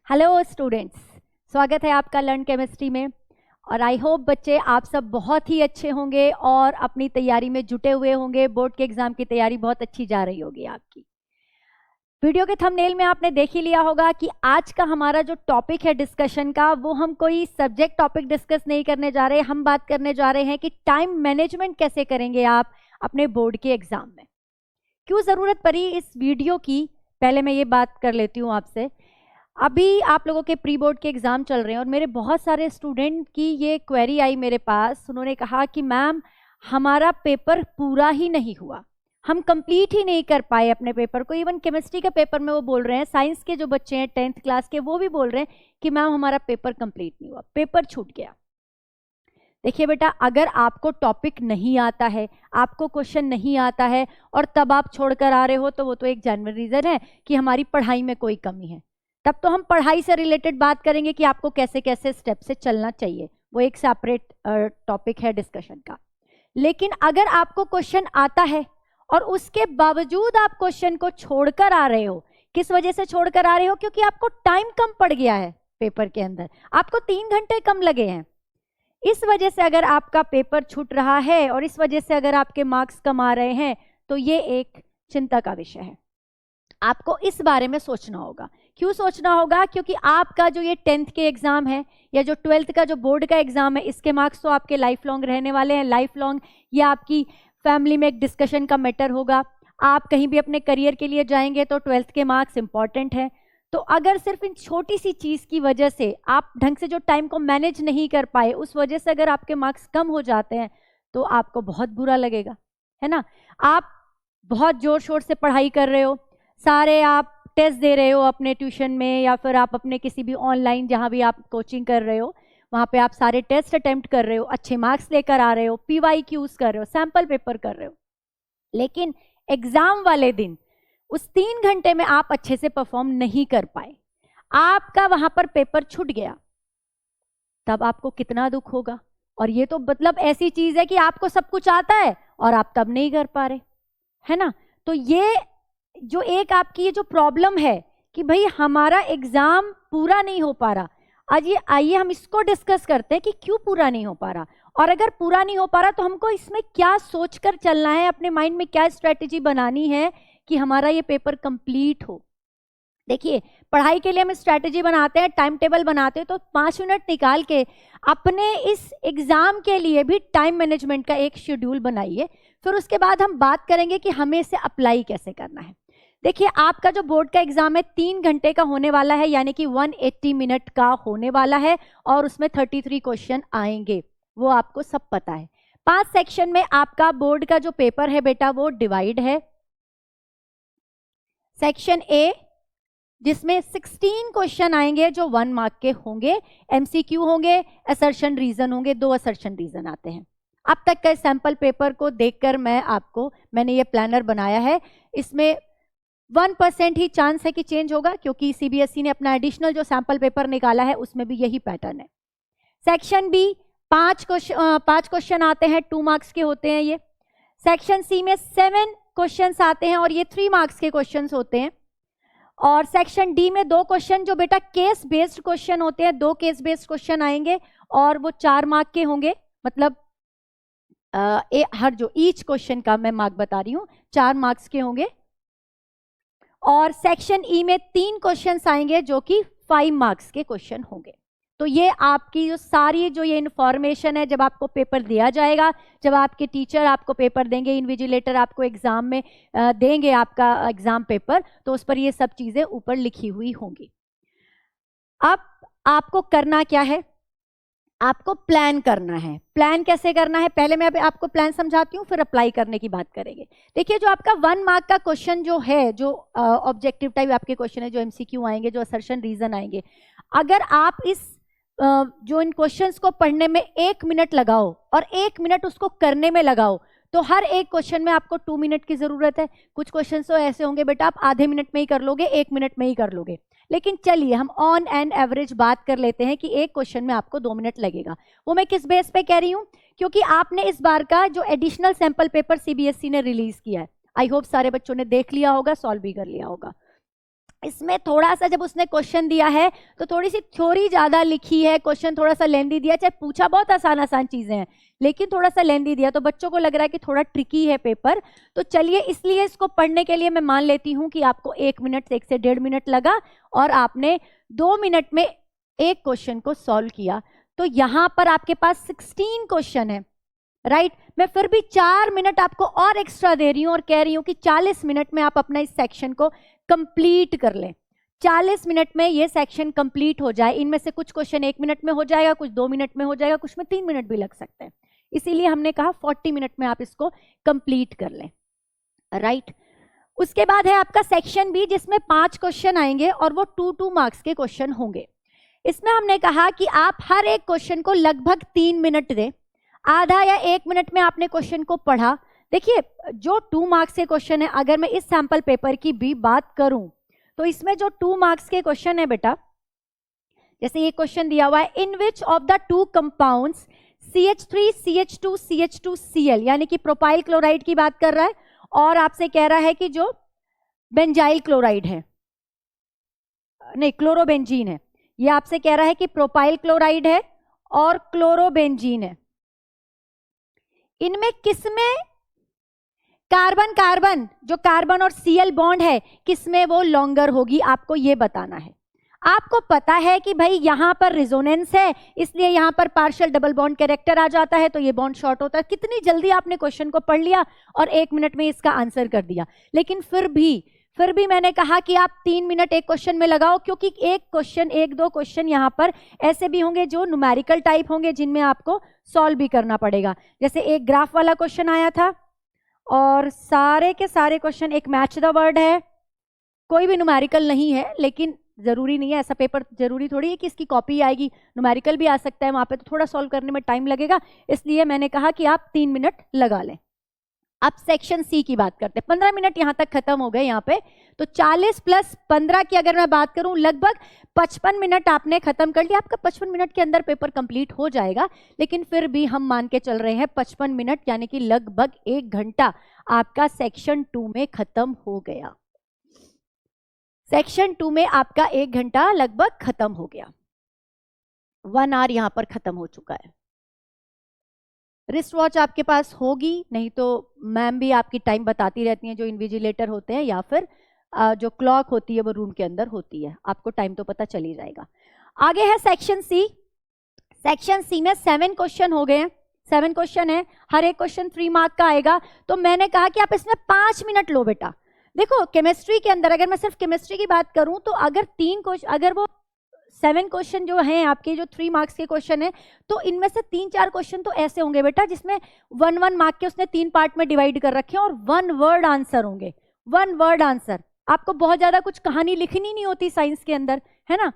Hello students, स्वागत है आपका लर्न केमिस्ट्री में। और आई होप बच्चे आप सब बहुत ही अच्छे होंगे और अपनी तैयारी में जुटे हुए होंगे। बोर्ड के एग्जाम की तैयारी बहुत अच्छी जा रही होगी आपकी। वीडियो के थंबनेल में आपने देख ही लिया होगा कि आज का हमारा जो टॉपिक है डिस्कशन का, वो हम कोई सब्जेक्ट टॉपिक डिस्कस नहीं करने जा रहे। हम बात करने जा रहे हैं कि टाइम मैनेजमेंट कैसे करेंगे आप अपने बोर्ड के एग्जाम में। क्यों ज़रूरत पड़ी इस वीडियो की, पहले मैं ये बात कर लेती हूँ आपसे। अभी आप लोगों के प्री बोर्ड के एग्ज़ाम चल रहे हैं और मेरे बहुत सारे स्टूडेंट की ये क्वेरी आई मेरे पास। उन्होंने कहा कि मैम हमारा पेपर पूरा ही नहीं हुआ, हम कंप्लीट ही नहीं कर पाए अपने पेपर को। इवन केमिस्ट्री के पेपर में वो बोल रहे हैं, साइंस के जो बच्चे हैं 10th क्लास के, वो भी बोल रहे हैं कि मैम हमारा पेपर कंप्लीट नहीं हुआ, पेपर छूट गया। देखिए बेटा, अगर आपको टॉपिक नहीं आता है, आपको क्वेश्चन नहीं आता है और तब आप छोड़कर आ रहे हो, तो वो तो एक जेन्युइन रीज़न है कि हमारी पढ़ाई में कोई कमी है। तब तो हम पढ़ाई से रिलेटेड बात करेंगे कि आपको कैसे कैसे स्टेप से चलना चाहिए, वो एक सेपरेट टॉपिक है डिस्कशन का। लेकिन अगर आपको क्वेश्चन आता है और उसके बावजूद आप क्वेश्चन को छोड़कर आ रहे हो, किस वजह से छोड़कर आ रहे हो? क्योंकि आपको टाइम कम पड़ गया है पेपर के अंदर, आपको 3 घंटे कम लगे हैं। इस वजह से अगर आपका पेपर छूट रहा है और इस वजह से अगर आपके मार्क्स कम आ रहे हैं, तो ये एक चिंता का विषय है। आपको इस बारे में सोचना होगा। क्यों सोचना होगा? क्योंकि आपका जो ये 10th के एग्जाम है या जो 12th का जो बोर्ड का एग्जाम है, इसके मार्क्स तो आपके लाइफ लॉन्ग रहने वाले हैं। लाइफ लॉन्ग या आपकी फैमिली में एक डिस्कशन का मैटर होगा। आप कहीं भी अपने करियर के लिए जाएंगे तो 12th के मार्क्स इंपॉर्टेंट हैं। तो अगर सिर्फ इन छोटी सी चीज़ की वजह से आप ढंग से जो टाइम को मैनेज नहीं कर पाए, उस वजह से अगर आपके मार्क्स कम हो जाते हैं, तो आपको बहुत बुरा लगेगा, है ना। आप बहुत जोर शोर से पढ़ाई कर रहे हो, सारे आप टेस्ट दे रहे हो अपने ट्यूशन में या फिर आप अपने किसी भी ऑनलाइन जहाँ भी आप कोचिंग कर रहे हो, वहाँ पे आप सारे टेस्ट अटेम्प्ट कर रहे हो, अच्छे मार्क्स लेकर आ रहे हो, PYQs कर रहे हो, सैम्पल पेपर कर रहे हो। लेकिन एग्जाम वाले दिन उस 3 घंटे में आप अच्छे से परफॉर्म नहीं कर पाए, आपका वहां पर पेपर छूट गया, तब आपको कितना दुख होगा। और ये तो मतलब ऐसी चीज है कि आपको सब कुछ आता है और आप तब नहीं कर पा रहे, है ना। तो ये जो एक आपकी ये जो प्रॉब्लम है कि भाई हमारा एग्जाम पूरा नहीं हो पा रहा, आज ये आइए हम इसको डिस्कस करते हैं कि क्यों पूरा नहीं हो पा रहा। और अगर पूरा नहीं हो पा रहा तो हमको इसमें क्या सोचकर चलना है, अपने माइंड में क्या स्ट्रेटेजी बनानी है कि हमारा ये पेपर कंप्लीट हो। देखिए, पढ़ाई के लिए हम स्ट्रेटेजी बनाते हैं, टाइम टेबल बनाते हैं, तो 5 मिनट निकाल के अपने इस एग्जाम के लिए भी टाइम मैनेजमेंट का एक शेड्यूल बनाइए। फिर उसके बाद हम बात करेंगे कि हमें इसे अप्लाई कैसे करना है। देखिए, आपका जो बोर्ड का एग्जाम है 3 घंटे का होने वाला है, यानी कि 180 मिनट का होने वाला है और उसमें 33 क्वेश्चन आएंगे, वो आपको सब पता है। 5 सेक्शन में आपका बोर्ड का जो पेपर है बेटा वो डिवाइड है। सेक्शन ए जिसमें 16 क्वेश्चन आएंगे जो 1 मार्क के होंगे, MCQ होंगे, असर्शन रीजन होंगे, 2 असर्शन रीजन आते हैं। अब तक के सैंपल पेपर को देखकर मैंने ये प्लानर बनाया है। इसमें 1% ही चांस है कि चेंज होगा, क्योंकि CBSE ने अपना एडिशनल जो सैंपल पेपर निकाला है उसमें भी यही पैटर्न है। सेक्शन बी 5 क्वेश्चन आते हैं, 2 मार्क्स के होते हैं ये। सेक्शन सी में 7 क्वेश्चंस आते हैं और ये 3 मार्क्स के क्वेश्चंस होते हैं। और सेक्शन डी में 2 क्वेश्चन जो बेटा केस बेस्ड क्वेश्चन होते हैं, 2 केस बेस्ड क्वेश्चन आएंगे और वो 4 मार्क के होंगे। मतलब हर जो ईच क्वेश्चन का मैं मार्क बता रही हूँ, 4 मार्क्स के होंगे। और सेक्शन ई में 3 क्वेश्चंस आएंगे जो कि 5 मार्क्स के क्वेश्चन होंगे। तो ये आपकी जो सारी जो ये इन्फॉर्मेशन है, जब आपको पेपर दिया जाएगा, जब आपके टीचर आपको पेपर देंगे, इन्विजिलेटर आपको एग्जाम में देंगे आपका एग्जाम पेपर, तो उस पर ये सब चीजें ऊपर लिखी हुई होंगी। अब आपको करना क्या है? आपको प्लान करना है। प्लान कैसे करना है, पहले मैं आपको प्लान समझाती हूँ, फिर अप्लाई करने की बात करेंगे। देखिए, जो आपका 1 मार्क का क्वेश्चन जो है, जो ऑब्जेक्टिव टाइप आपके क्वेश्चन है, जो MCQ आएंगे, जो असर्शन रीजन आएंगे, अगर आप इस जो इन क्वेश्चंस को पढ़ने में 1 मिनट लगाओ और 1 मिनट उसको करने में लगाओ, तो हर एक क्वेश्चन में आपको 2 मिनट की जरूरत है। कुछ क्वेश्चन तो ऐसे होंगे बेटा आप आधे मिनट में ही कर लोगे, 1 मिनट में ही कर लोगे। लेकिन चलिए हम ऑन एंड एवरेज बात कर लेते हैं कि एक क्वेश्चन में आपको 2 मिनट लगेगा। वो मैं किस बेस पे कह रही हूँ? क्योंकि आपने इस बार का जो एडिशनल सैंपल पेपर CBSE ने रिलीज किया है, आई होप सारे बच्चों ने देख लिया होगा, सॉल्व भी कर लिया होगा। इसमें थोड़ा सा जब उसने क्वेश्चन दिया है तो थोड़ी सी थ्योरी ज्यादा लिखी है, क्वेश्चन थोड़ा सा लेंदी दिया, चाहे पूछा बहुत आसान आसान चीजें हैं लेकिन थोड़ा सा लेंदी दिया, तो बच्चों को लग रहा है कि थोड़ा ट्रिकी है पेपर। तो चलिए, इसलिए इसको पढ़ने के लिए मैं मान लेती हूं कि आपको 1 मिनट से 1 से 1.5 मिनट लगा और आपने 2 मिनट में एक क्वेश्चन को सॉल्व किया। तो यहां पर आपके पास 16 क्वेश्चन है, राइट। मैं फिर भी 4 मिनट आपको और एक्स्ट्रा दे रही हूं और कह रही हूं कि 40 मिनट में आप अपना इस सेक्शन को कंप्लीट कर लें। 40 मिनट में ये सेक्शन कंप्लीट हो जाए। इनमें से कुछ क्वेश्चन 1 मिनट में हो जाएगा, कुछ 2 मिनट में हो जाएगा, कुछ में 3 मिनट भी लग सकते हैं, इसीलिए हमने कहा 40 मिनट में आप इसको कंप्लीट कर लें, राइट। उसके बाद है आपका सेक्शन बी, जिसमें 5 क्वेश्चन आएंगे और वो 2-2 मार्क्स के क्वेश्चन होंगे। इसमें हमने कहा कि आप हर एक क्वेश्चन को लगभग 3 मिनट दें। आधा या 1 मिनट में आपने क्वेश्चन को पढ़ा। देखिए, जो 2 मार्क्स के क्वेश्चन है, अगर मैं इस सैंपल पेपर की भी बात करूं तो इसमें जो 2 मार्क्स के क्वेश्चन है बेटा, जैसे ये क्वेश्चन दिया हुआ है, in which of the 2 compounds CH3 CH2 CH2 Cl, यानी कि प्रोपाइल क्लोराइड की बात कर रहा है और आपसे कह रहा है कि जो बेंजाइल क्लोराइड है, नहीं क्लोरोबेंजीन है, ये आपसे कह रहा है कि प्रोपाइल क्लोराइड है और क्लोरोबेंजीन है, इनमें किसमें कार्बन कार्बन, जो कार्बन और Cl बॉन्ड है, किसमें वो लॉन्गर होगी, आपको ये बताना है। आपको पता है कि भाई यहां पर रिजोनेंस है, इसलिए यहां पर पार्शियल डबल बॉन्ड कैरेक्टर आ जाता है, तो ये बॉन्ड शॉर्ट होता है। कितनी जल्दी आपने क्वेश्चन को पढ़ लिया और 1 मिनट में इसका आंसर कर दिया। लेकिन फिर भी मैंने कहा कि आप 3 मिनट एक क्वेश्चन में लगाओ, क्योंकि एक दो क्वेश्चन यहाँ पर ऐसे भी होंगे जो न्यूमेरिकल टाइप होंगे, जिनमें आपको सॉल्व भी करना पड़ेगा। जैसे एक ग्राफ वाला क्वेश्चन आया था और सारे के सारे क्वेश्चन एक मैच द वर्ड है, कोई भी न्यूमेरिकल नहीं है, लेकिन जरूरी नहीं है, ऐसा पेपर जरूरी थोड़ी है कि इसकी कॉपी आएगी, न्यूमेरिकल भी आ सकता है वहां पे, तो थोड़ा सॉल्व करने में टाइम लगेगा, इसलिए मैंने कहा कि आप 3 मिनट लगा लें। अब सेक्शन सी की बात करते हैं। 15 मिनट यहां तक खत्म हो गए यहाँ पे, तो 40 + 15 की अगर मैं बात करूं, लगभग 55 मिनट आपने खत्म कर लिया। आपका 55 मिनट के अंदर पेपर कंप्लीट हो जाएगा, लेकिन फिर भी हम मान के चल रहे हैं 55 मिनट, यानी कि लगभग 1 घंटा आपका सेक्शन 2 में खत्म हो गया। सेक्शन 2 में आपका 1 घंटा लगभग खत्म हो गया, 1 आवर यहां पर खत्म हो चुका है। रिस्ट वॉच आपके पास होगी, नहीं तो मैम भी आपकी टाइम बताती रहती हैं, जो इन्विजिलेटर होते हैं, या फिर जो क्लॉक होती है वो रूम के अंदर होती है, आपको टाइम तो पता चल ही जाएगा। आगे है सेक्शन सी। सेक्शन सी में 7 क्वेश्चन हो गए हैं, 7 क्वेश्चन है, हर एक क्वेश्चन 3 मार्क का आएगा। तो मैंने कहा कि आप इसमें 5 मिनट लो बेटा। देखो, केमिस्ट्री के अंदर अगर मैं सिर्फ केमिस्ट्री की बात करूं तो अगर वो 7 क्वेश्चन जो हैं आपके, जो 3 मार्क्स के क्वेश्चन है, तो इनमें से 3-4 क्वेश्चन तो ऐसे होंगे बेटा जिसमें 1-1 मार्क के उसने 3 पार्ट में डिवाइड कर रखे हैं और 1 वर्ड आंसर होंगे, 1 वर्ड आंसर। आपको बहुत ज्यादा कुछ कहानी लिखनी नहीं होती साइंस के अंदर, है ना।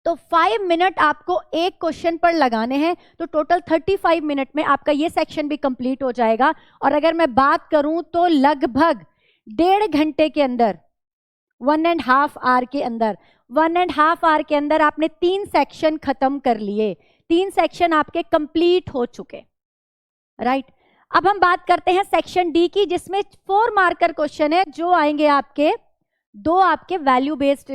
तो 5 मिनट आपको एक क्वेश्चन पर लगाने हैं, तो टोटल 35 मिनट में आपका ये सेक्शन भी कंप्लीट हो जाएगा। और अगर मैं बात करूं तो लगभग 1.5 घंटे के अंदर, 1.5 आवर के अंदर, 1.5 आवर के अंदर आपने 3 सेक्शन खत्म कर लिए, 3 सेक्शन आपके कंप्लीट हो चुके, राइट। अब हम बात करते हैं सेक्शन डी की, जिसमें 4 मार्कर क्वेश्चन है, जो आएंगे आपके 2 आपके वैल्यू बेस्ड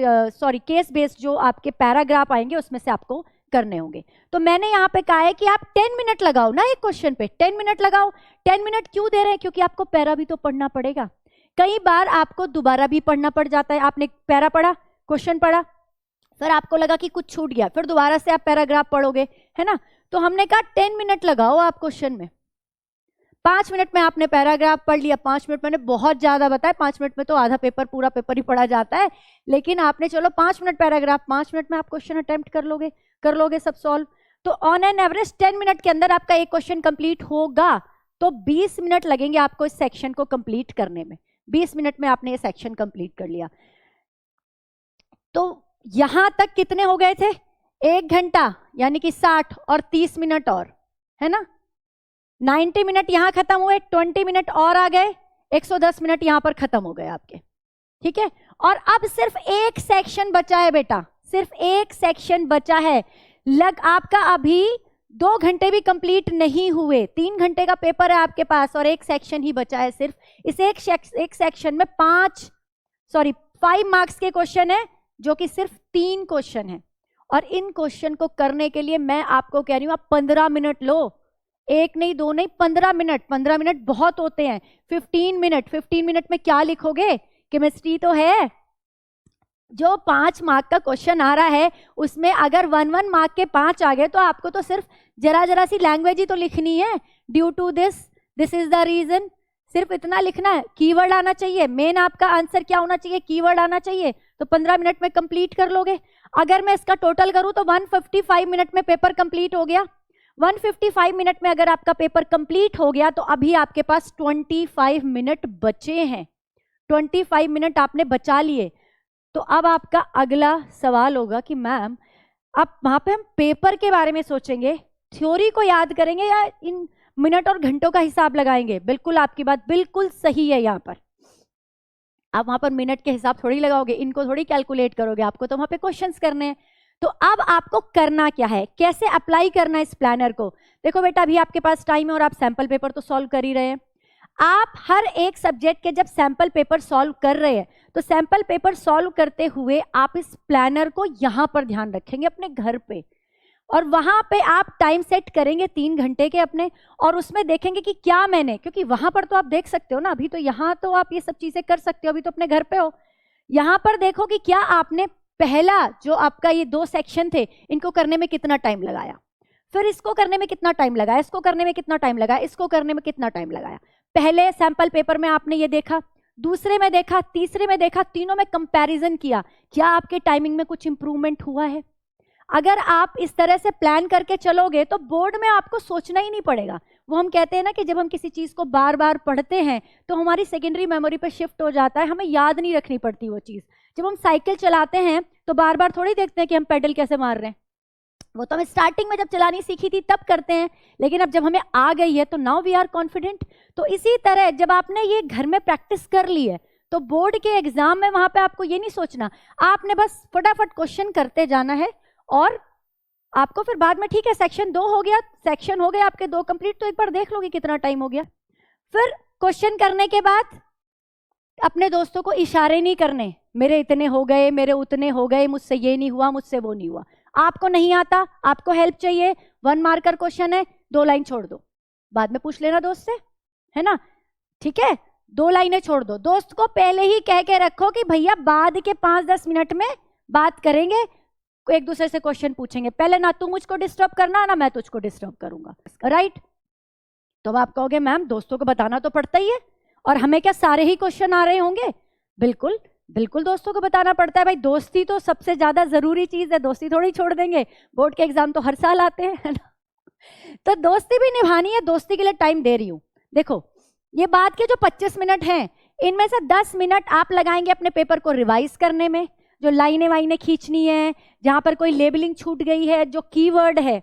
केस बेस्ड, जो आपके पैराग्राफ आएंगे उसमें से आपको करने होंगे। तो मैंने यहाँ पे कहा है कि आप 10 मिनट लगाओ ना एक क्वेश्चन पे, 10 मिनट लगाओ। 10 मिनट क्यों दे रहे हैं? क्योंकि आपको पैरा भी तो पढ़ना पड़ेगा। कई बार आपको दोबारा भी पढ़ना पड़ जाता है। आपने पैरा पढ़ा, क्वेश्चन पढ़ा, फिर आपको लगा कि कुछ छूट गया, फिर दोबारा से आप पैराग्राफ पढ़ोगे, है ना। तो हमने कहा 10 मिनट लगाओ आप क्वेश्चन में। 5 मिनट में आपने पैराग्राफ पढ़ लिया, 5 मिनट मैंने बहुत ज्यादा बताया, 5 मिनट में तो आधा पेपर, पूरा पेपर ही पढ़ा जाता है, लेकिन आपने चलो 5 मिनट पैराग्राफ, 5 मिनट में आप क्वेश्चन अटेम्प्ट कर लोगे सब सॉल्व। तो ऑन एन एवरेज 10 मिनट के अंदर आपका एक क्वेश्चन कंप्लीट होगा, तो 20 मिनट लगेंगे आपको इस सेक्शन को कंप्लीट करने में। 20 मिनट में आपने ये सेक्शन कंप्लीट कर लिया। तो यहां तक कितने हो गए थे? 1 घंटा, यानी कि 60 और 30 मिनट और, है ना। 90 मिनट यहां खत्म हुए, 20 मिनट और आ गए, 110 मिनट यहां पर खत्म हो गए आपके, ठीक है। और अब सिर्फ एक सेक्शन बचा है बेटा, सिर्फ एक सेक्शन बचा है। आपका अभी 2 घंटे भी कंप्लीट नहीं हुए, 3 घंटे का पेपर है आपके पास और एक सेक्शन ही बचा है सिर्फ। इस एक सेक्शन में 5 मार्क्स के क्वेश्चन है जो कि सिर्फ 3 क्वेश्चन है, और इन क्वेश्चन को करने के लिए मैं आपको कह रही हूं आप 15 मिनट लो, 1 नहीं 2 नहीं 15 मिनट। 15 मिनट बहुत होते हैं। 15 मिनट में क्या लिखोगे? केमिस्ट्री तो है, जो 5 मार्क का क्वेश्चन आ रहा है उसमें अगर 1 मार्क के 5 आ गए तो आपको तो सिर्फ जरा सी लैंग्वेज ही तो लिखनी है। Due to this is the reason, सिर्फ इतना लिखना है। कीवर्ड आना चाहिए, मेन आपका आंसर क्या होना चाहिए, कीवर्ड आना चाहिए, तो 15 मिनट में कंप्लीट कर लोगे। अगर मैं इसका टोटल करूं तो 155 मिनट में पेपर कंप्लीट हो गया। 155 मिनट में अगर आपका पेपर कंप्लीट हो गया तो अभी आपके पास 25 मिनट बचे हैं। 25 मिनट आपने बचा लिए। तो अब आपका अगला सवाल होगा कि मैम अब वहां पे हम पेपर के बारे में सोचेंगे, थ्योरी को याद करेंगे या इन मिनट और घंटों का हिसाब लगाएंगे? बिल्कुल आपकी बात बिल्कुल सही है। यहाँ पर आप वहां पर मिनट के हिसाब थोड़ी लगाओगे, इनको थोड़ी कैलकुलेट करोगे, आपको तो वहां पे क्वेश्चंस करने हैं। तो अब आपको करना क्या है, कैसे अप्लाई करना है इस प्लानर को? देखो बेटा अभी आपके पास टाइम है और आप सैंपल पेपर तो सॉल्व कर ही रहे हैं। आप हर एक सब्जेक्ट के जब सैंपल पेपर सॉल्व कर रहे हैं तो सैंपल पेपर सॉल्व करते हुए आप इस प्लानर को यहां पर ध्यान रखेंगे अपने घर पे, और वहां पे आप टाइम सेट करेंगे 3 घंटे के अपने, और उसमें देखेंगे कि क्या मैंने, क्योंकि वहां पर तो आप देख सकते हो ना, अभी तो यहाँ तो आप ये सब चीजें कर सकते हो, अभी तो अपने घर पे हो। यहाँ पर देखो कि क्या आपने पहला जो आपका ये 2 सेक्शन थे इनको करने में कितना टाइम लगाया, फिर इसको करने में कितना टाइम लगाया, इसको करने में कितना टाइम लगाया, इसको करने में कितना टाइम लगाया। पहले सैंपल पेपर में आपने ये देखा, दूसरे में देखा, तीसरे में देखा, तीनों में कंपैरिजन किया, क्या आपके टाइमिंग में कुछ इंप्रूवमेंट हुआ है? अगर आप इस तरह से प्लान करके चलोगे तो बोर्ड में आपको सोचना ही नहीं पड़ेगा। वो हम कहते हैं ना कि जब हम किसी चीज को बार बार पढ़ते हैं तो हमारी सेकेंडरी मेमोरी पे शिफ्ट हो जाता है, हमें याद नहीं रखनी पड़ती वो चीज। जब हम साइकिल चलाते हैं तो बार बार थोड़ी देखते हैं कि हम पेडल कैसे मार रहे हैं, वो तो हम स्टार्टिंग में जब चलानी सीखी थी तब करते हैं, लेकिन अब जब हमें आ गई है तो नाउ वी आर कॉन्फिडेंट। तो इसी तरह जब आपने ये घर में प्रैक्टिस कर ली है तो बोर्ड के एग्जाम में वहां पे आपको ये नहीं सोचना, आपने बस फटाफट क्वेश्चन करते जाना है, और आपको फिर बाद में ठीक है सेक्शन 2 हो गया, सेक्शन हो गए आपके 2 कंप्लीट, तो एक बार देख लोगे कितना टाइम हो गया। फिर क्वेश्चन करने के बाद अपने दोस्तों को इशारे नहीं करने, मेरे इतने हो गए, मेरे उतने हो गए, मुझसे ये नहीं हुआ, मुझसे वो नहीं हुआ। आपको नहीं आता, आपको हेल्प चाहिए, 1 मार्कर क्वेश्चन है, 2 लाइन छोड़ दो, बाद में पूछ लेना दोस्त से, है ना, ठीक है। 2 लाइनें छोड़ दो, दोस्त को पहले ही कह के रखो कि भैया बाद के 5-10 मिनट में बात करेंगे, एक दूसरे से क्वेश्चन पूछेंगे, पहले ना तू मुझको डिस्टर्ब करना ना मैं तुझको डिस्टर्ब करूंगा, राइट। तो आप कहोगे मैम दोस्तों को बताना तो पड़ता ही है, और हमें क्या सारे ही क्वेश्चन आ रहे होंगे? बिल्कुल बिल्कुल दोस्तों को बताना पड़ता है भाई, दोस्ती तो सबसे ज्यादा जरूरी चीज है, दोस्ती थोड़ी छोड़ देंगे, बोर्ड के एग्जाम तो हर साल आते हैं, है ना। तो दोस्ती भी निभानी है, दोस्ती के लिए टाइम दे रही हूं। देखो ये बात के जो 25 मिनट हैं इनमें से 10 मिनट आप लगाएंगे अपने पेपर को रिवाइज करने में, जो लाइनें वाइनें खींचनी है, जहां पर कोई लेबलिंग छूट गई है, जो कीवर्ड है।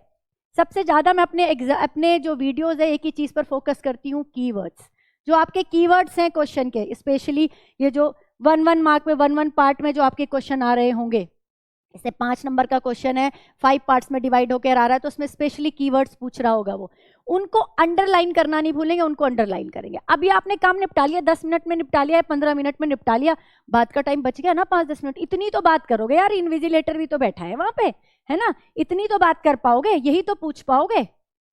सबसे ज्यादा मैं अपने जो वीडियोस है एक ही चीज पर फोकस करती हूँ, कीवर्ड्स। जो आपके कीवर्ड्स हैं क्वेश्चन के, स्पेशली ये जो 1-1 मार्क में 1-1 पार्ट में जो आपके क्वेश्चन आ रहे होंगे, जैसे 5 नंबर का क्वेश्चन है 5 पार्ट्स में डिवाइड होकर आ रहा है, तो उसमें स्पेशली कीवर्ड्स पूछ रहा होगा, वो उनको अंडरलाइन करना नहीं भूलेंगे, उनको अंडरलाइन करेंगे। अभी आपने काम निपटा लिया, 10 मिनट में निपटा लिया, 15 मिनट में निपटा लिया, बात का टाइम बच गया ना 5-10 मिनट, इतनी तो बात करोगे यार, इन्विजिलेटर भी तो बैठा है वहां पे, है ना, इतनी तो बात कर पाओगे, यही तो पूछ पाओगे,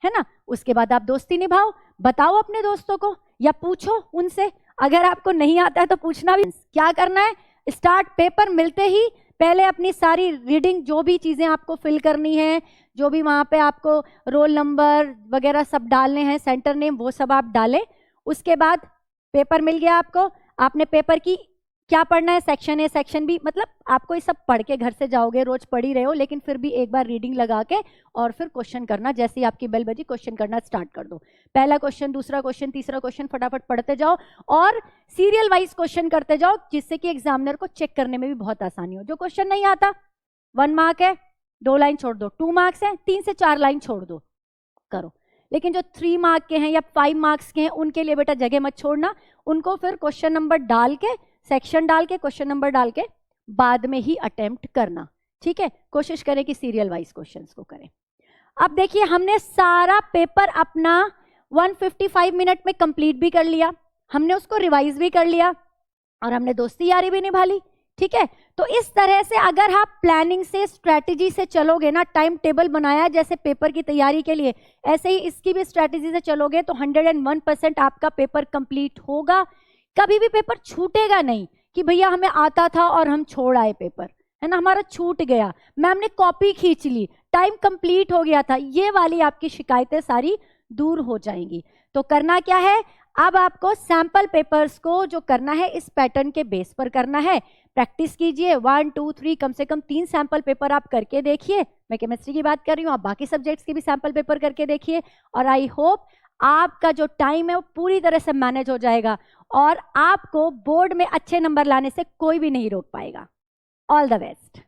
है ना। उसके बाद आप दोस्ती निभाओ, बताओ अपने दोस्तों को या पूछो उनसे, अगर आपको नहीं आता है तो पूछना भी। क्या करना है, स्टार्ट पेपर मिलते ही पहले अपनी सारी रीडिंग, जो भी चीजें आपको फिल करनी है, जो भी वहां पे आपको रोल नंबर वगैरह सब डालने हैं, सेंटर नेम, वो सब आप डालें। उसके बाद पेपर मिल गया आपको, आपने पेपर की क्या पढ़ना है, सेक्शन ए सेक्शन बी, मतलब आपको ये सब पढ़ के घर से जाओगे, रोज पढ़ ही रहे हो, लेकिन फिर भी एक बार रीडिंग लगा के और फिर क्वेश्चन करना, जैसे ही आपकी बेल बजी क्वेश्चन करना स्टार्ट कर दो। पहला क्वेश्चन, दूसरा क्वेश्चन, तीसरा क्वेश्चन फटाफट पढ़ते जाओ और सीरियल वाइज क्वेश्चन करते जाओ, जिससे कि एग्जामिनर को चेक करने में भी बहुत आसानी हो। जो क्वेश्चन नहीं आता 1 मार्क है, 2 लाइन छोड़ दो, 2 मार्क्स है 3 से 4 लाइन छोड़ दो, करो। लेकिन जो 3 मार्क के हैं या 5 मार्क्स के हैं उनके लिए बेटा जगह मत छोड़ना, उनको फिर क्वेश्चन नंबर डाल के, सेक्शन डाल के, क्वेश्चन नंबर डाल के बाद में ही अटेम्प्ट करना, ठीक है। कोशिश करें कि सीरियल वाइज क्वेश्चंस को करें। अब देखिए हमने सारा पेपर अपना 155 मिनट में कंप्लीट भी कर लिया, हमने उसको रिवाइज भी कर लिया और हमने दोस्ती यारी भी निभा ली, ठीक है। तो इस तरह से अगर आप प्लानिंग से, स्ट्रैटेजी से चलोगे ना, टाइम टेबल बनाया जैसे पेपर की तैयारी के लिए, ऐसे ही इसकी भी स्ट्रैटेजी से चलोगे तो 101% आपका पेपर कंप्लीट होगा। कभी भी पेपर छूटेगा नहीं कि भैया हमें आता था और हम छोड़ आए पेपर, है ना, हमारा छूट गया, मैम ने कॉपी खींच ली, टाइम कंप्लीट हो गया था, ये वाली आपकी शिकायतें सारी दूर हो जाएंगी। तो करना क्या है, अब आपको सैंपल पेपर्स को जो करना है इस पैटर्न के बेस पर करना है। प्रैक्टिस कीजिए 1 2 3, कम से कम 3 सैंपल पेपर आप करके देखिए। मैं केमिस्ट्री की बात कर रही हूँ, आप बाकी सब्जेक्ट्स के भी सैंपल पेपर करके देखिए, और आई होप आपका जो टाइम है वो पूरी तरह से मैनेज हो जाएगा और आपको बोर्ड में अच्छे नंबर लाने से कोई भी नहीं रोक पाएगा। All the best.